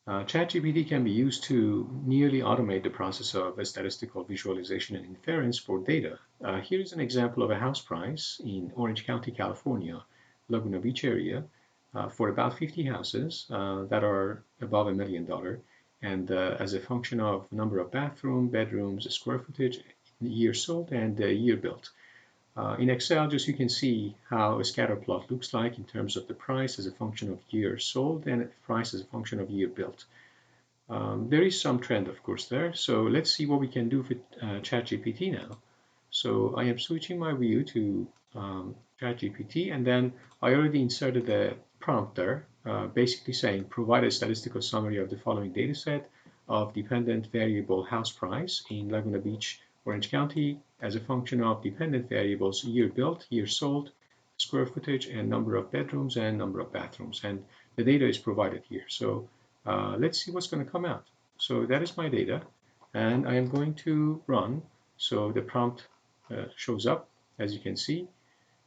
ChatGPT can be used to nearly automate the process of statistical visualization and inference for data. Here is an example of a house price in Orange County, California, Laguna Beach area, for about 50 houses that are above $1 million. And as a function of number of bathroom, bedrooms, square footage, year sold, and year built. In Excel, just you can see how a scatter plot looks like in terms of the price as a function of year sold and price as a function of year built. There is some trend, of course, there. So let's see what we can do with ChatGPT now. So I am switching my view to ChatGPT, and then I already inserted a prompt there, basically saying provide a statistical summary of the following data set of dependent variable house price in Laguna Beach, Orange County, as a function of dependent variables year built, year sold, square footage, and number of bedrooms and number of bathrooms. And the data is provided here. So let's see what's going to come out. So that is my data, and I am going to run. So the prompt shows up, as you can see.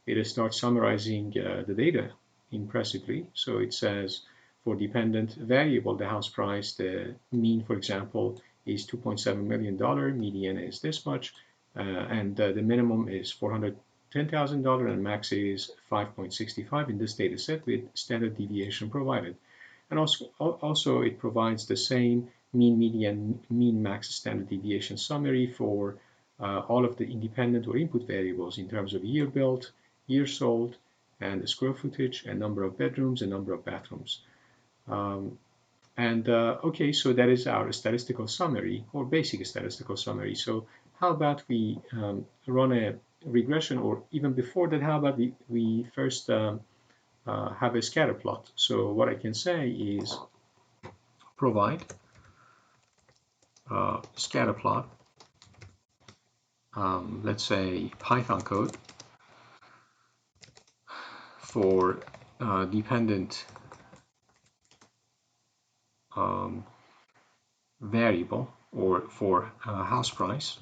It starts summarizing the data impressively. So it says for dependent variable, the house price, the mean, for example, is $2.7 million, median is this much, and the minimum is $410,000 and max is 5.65 in this data set with standard deviation provided. And also it provides the same mean, median, mean, max standard deviation summary for all of the independent or input variables in terms of year built, year sold, and the square footage, and number of bedrooms, and number of bathrooms. Okay, so that is our statistical summary, or basic statistical summary. So how about we run a regression, or even before that, how about we first have a scatter plot. So what I can say is provide scatter plot, let's say Python code for dependent variable, or for house price,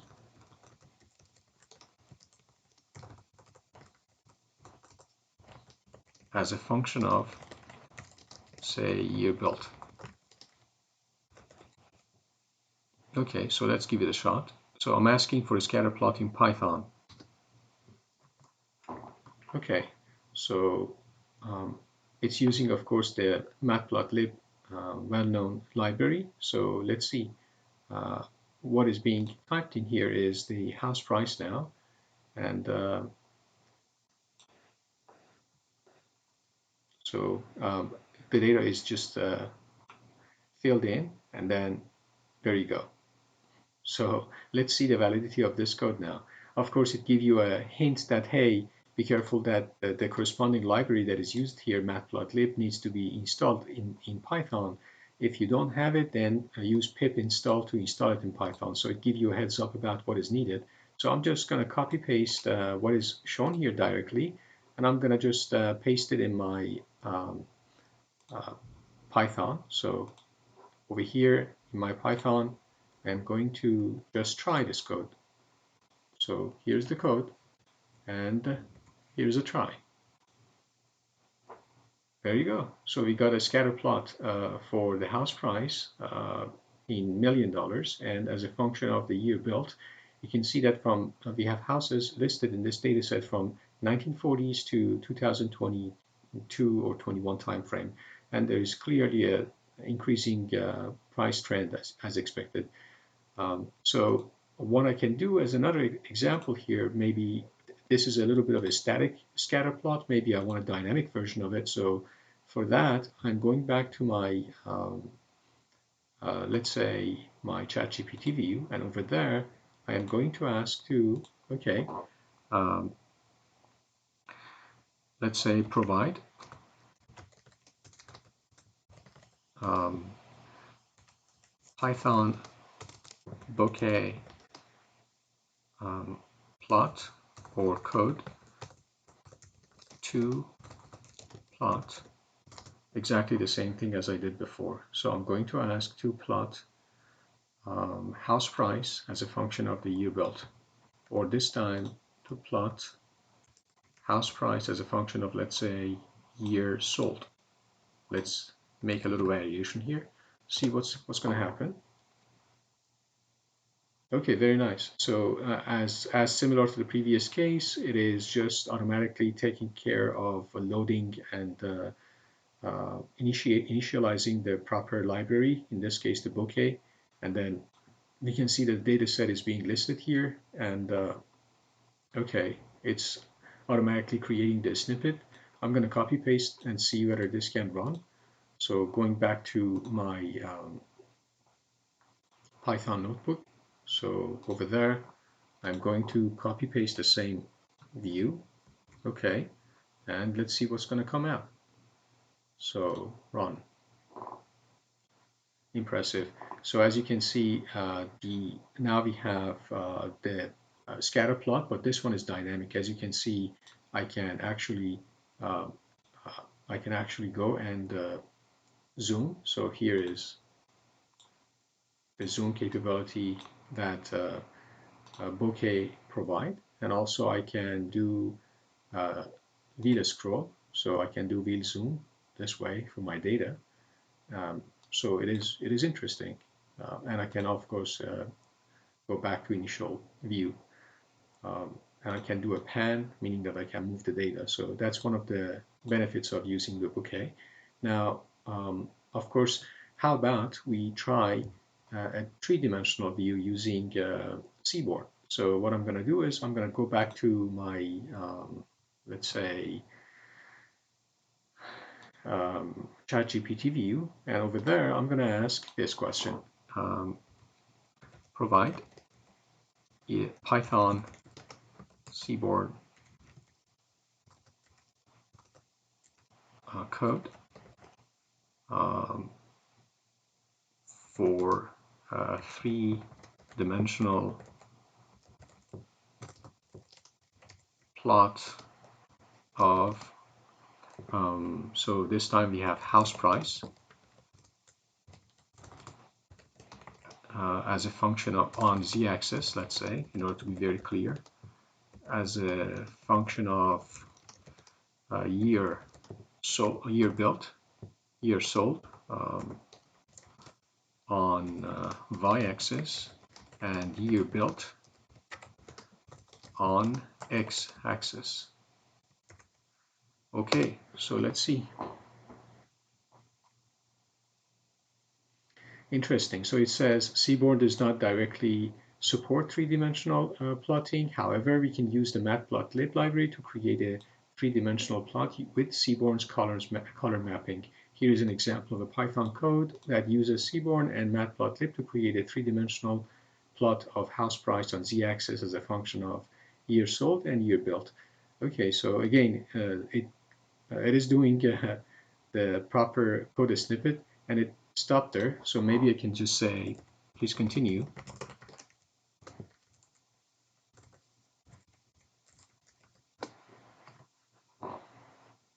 as a function of, say, year built. Okay, so let's give it a shot. So I'm asking for a scatter plot in Python. Okay, so it's using, of course, the matplotlib well-known library. So let's see. What is being typed in here is the house price now, and so the data is just filled in, and then there you go. So let's see the validity of this code now. Of course, it gives you a hint that, hey, be careful that the corresponding library that is used here, matplotlib, needs to be installed in Python. If you don't have it, then use pip install to install it in Python. So it gives you a heads up about what is needed. So I'm just going to copy paste what is shown here directly, and I'm going to just paste it in my Python. So over here in my Python, I'm going to just try this code. So here's the code, and here's a try. There you go. So we got a scatter plot for the house price in $1 million, and as a function of the year built, you can see that from we have houses listed in this data set from 1940s to 2022 or 21 time frame, and there is clearly a increasing price trend as expected. So what I can do as another example here, maybe this is a little bit of a static scatter plot. Maybe I want a dynamic version of it. So for that, I'm going back to my, let's say, my ChatGPT view. And over there, I am going to ask to, okay, let's say provide Python Bokeh plot or code to plot exactly the same thing as I did before. So I'm going to ask to plot house price as a function of the year built, or this time to plot house price as a function of, let's say, year sold. Let's make a little variation here. see what's going to happen. Okay, very nice. So as similar to the previous case, it is just automatically taking care of loading and initializing the proper library, in this case the bokeh, and then we can see the data set is being listed here, and okay, it's automatically creating the snippet. I'm going to copy paste and see whether this can run. So going back to my Python notebook, so over there I'm going to copy paste the same view. Okay, and let's see what's going to come out. So run. Impressive. So as you can see, now we have the scatter plot, but this one is dynamic. As you can see, I can actually uh, go and zoom. So here is the zoom capability that Bokeh provide, and also I can do uh, wheel scroll. So I can do wheel zoom this way for my data. Um, so it is interesting, and I can of course go back to initial view, and I can do a pan, meaning that I can move the data. So that's one of the benefits of using the bouquet. Now, of course, how about we try a three-dimensional view using Seaborn? So what I'm going to do is I'm going to go back to my, let's say, ChatGPT view, and over there I'm going to ask this question: provide a Python Seaborn code um, for three-dimensional plot of, so this time we have house price as a function of on z-axis, let's say, in order to be very clear, as a function of year year built, year sold, on y-axis, and year built on x-axis. Okay, so let's see. Interesting. So it says Seaborn does not directly support three-dimensional plotting. However, we can use the matplotlib library to create a three-dimensional plot with Seaborn's color mapping. Here is an example of a Python code that uses Seaborn and matplotlib to create a three-dimensional plot of house price on z-axis as a function of year sold and year built. Okay, so again, it is doing the proper code snippet, and it stopped there. So maybe I can just say, please continue.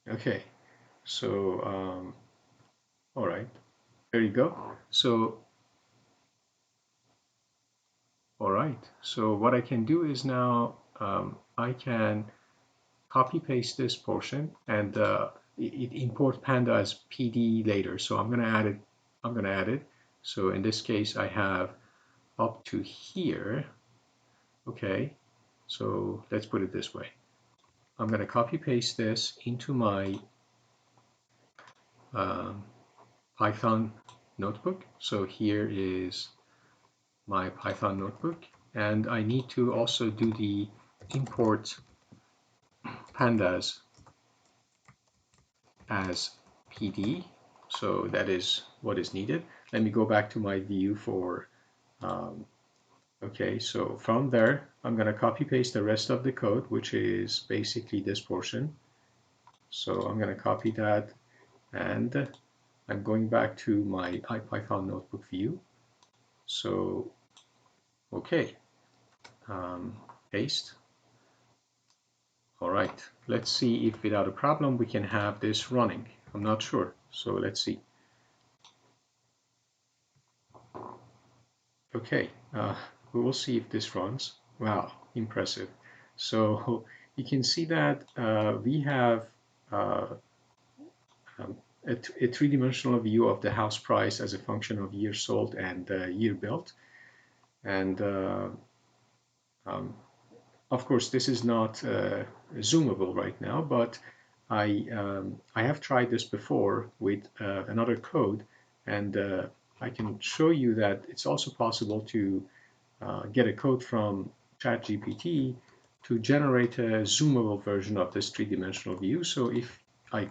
Okay, so all right, there you go. So all right, so what I can do is now I can copy paste this portion, and it import panda as pd later. So I'm going to add it. I'm going to add it. So in this case, I have up to here. Okay, so let's put it this way. I'm going to copy paste this into my um, Python notebook. So here is my Python notebook, and I need to also do the import pandas as PD. So that is what is needed. Let me go back to my view for, okay, so from there, I'm going to copy paste the rest of the code, which is basically this portion. So I'm going to copy that, and I'm going back to my IPython notebook view. So, okay, paste. All right, let's see if without a problem we can have this running. I'm not sure, so let's see. Okay, we will see if this runs. Wow, impressive. So you can see that we have a three-dimensional view of the house price as a function of year sold and year built. And um, of course, this is not zoomable right now, but I have tried this before with another code, and I can show you that it's also possible to get a code from ChatGPT to generate a zoomable version of this three-dimensional view. So if I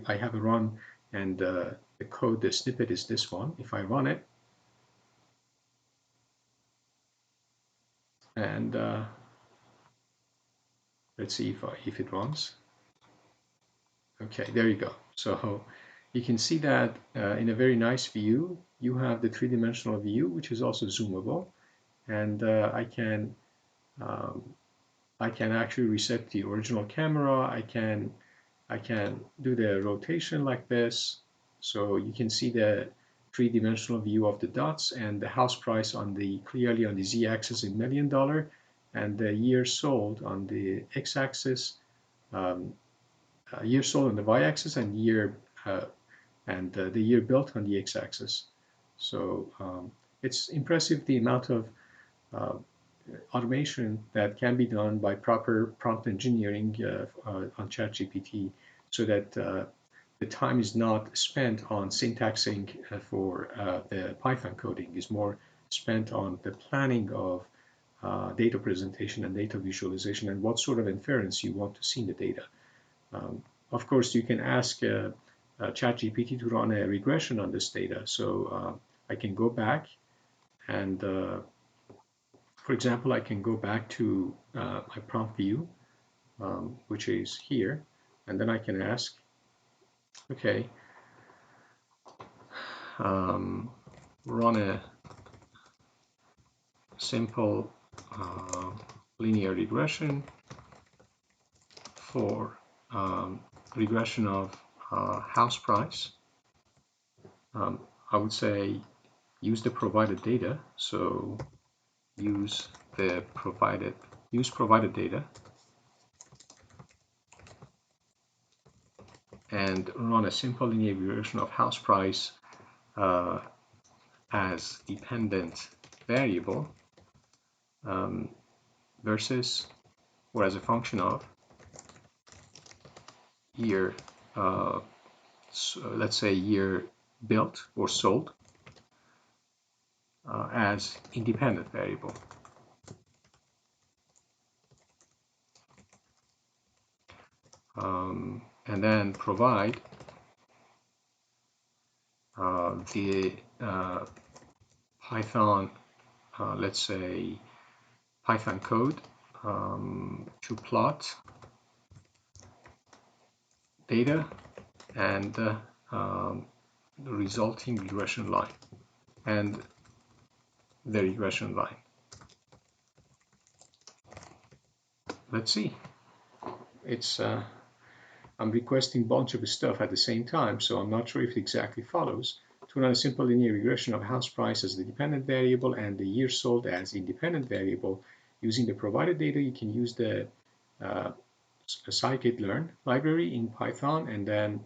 have a run and the code, the snippet is this one. If I run it and let's see if it runs. Okay, there you go. So you can see that in a very nice view, you have the three-dimensional view, which is also zoomable, and um, I can actually reset the original camera. I can do the rotation like this, so you can see the three-dimensional view of the dots and the house price on the clearly on the z-axis in $1,000,000, and the years sold on the x-axis. Um, Year sold on the y-axis and the year built on the x-axis. So it's impressive the amount of uh, automation that can be done by proper prompt engineering on ChatGPT, so that the time is not spent on syntaxing for the Python coding, is more spent on the planning of data presentation and data visualization and what sort of inference you want to see in the data. Um, of course, you can ask ChatGPT to run a regression on this data. So I can go back and, for example, I can go back to my prompt view, which is here, and then I can ask, okay, run a simple linear regression for regression of house price. I would say use the provided data. So use provided data and run a simple linear regression of house price as dependent variable versus or as a function of year, so let's say year built or sold as independent variable. And then provide the Python, let's say Python code to plot data and the resulting regression line and the regression line. Let's see. It's I'm requesting a bunch of stuff at the same time, so I'm not sure if it exactly follows. To run a simple linear regression of house price as the dependent variable and the year sold as independent variable using the provided data, you can use the scikit-learn library in Python, and then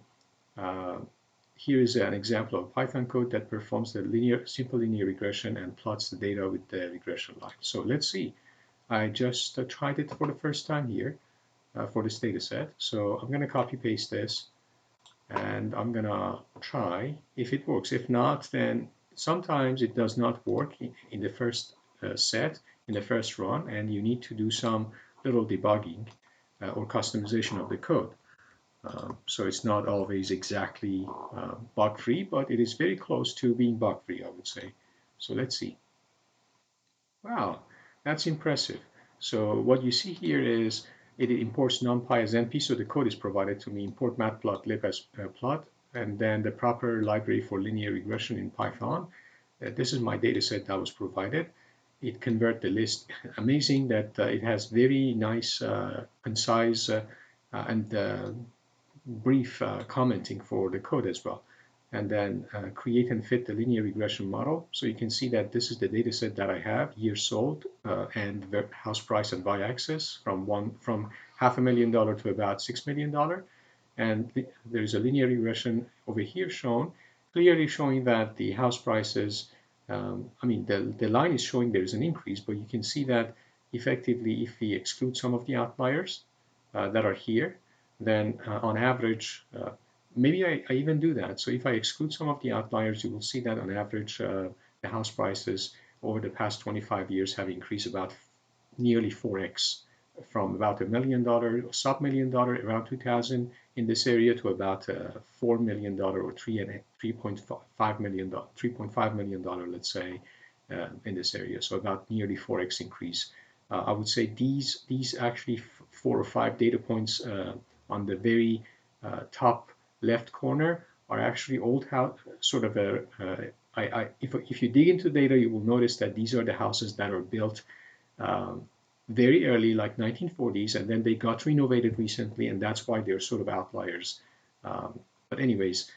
here is an example of Python code that performs the simple linear regression and plots the data with the regression line. So let's see. I just tried it for the first time here for this data set. So I'm going to copy paste this and I'm going to try if it works. If not, then sometimes it does not work in the first set, in the first run, and you need to do some little debugging or customization of the code. So it's not always exactly bug-free, but it is very close to being bug-free, I would say. So let's see. Wow, that's impressive. So what you see here is it imports numpy as np, so the code is provided to me, import matplotlib as plot, and then the proper library for linear regression in Python. This is my data set that was provided. It convert the list. Amazing that it has very nice, concise, and brief commenting for the code as well. And then create and fit the linear regression model. So you can see that this is the data set that I have, years sold and the house price and y-axis from $500,000 to about $6 million. And there is a linear regression over here shown, clearly showing that the house prices, the line is showing there is an increase, but you can see that effectively if we exclude some of the outliers that are here, then on average, maybe I even do that. So if I exclude some of the outliers, you will see that on average, the house prices over the past 25 years have increased about nearly 4x, from about $1 million, sub-million dollar around 2000 in this area to about $4 million or $3.5 million, $3.5 million, let's say, in this area. So about nearly 4x increase. I would say these actually 4 or 5 data points on the very top left corner are actually old house, sort of a, if you dig into data, you will notice that these are the houses that are built very early, like 1940s, and then they got renovated recently, and that's why they're sort of outliers. But anyways,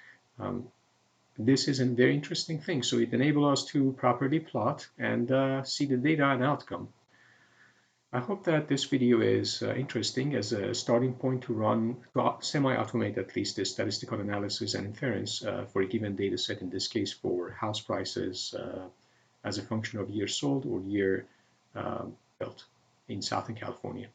this is a very interesting thing. So it enables us to properly plot and see the data and outcome. I hope that this video is interesting as a starting point to run, to semi-automate at least, this statistical analysis and inference for a given data set, in this case for house prices as a function of year sold or year built in Southern California.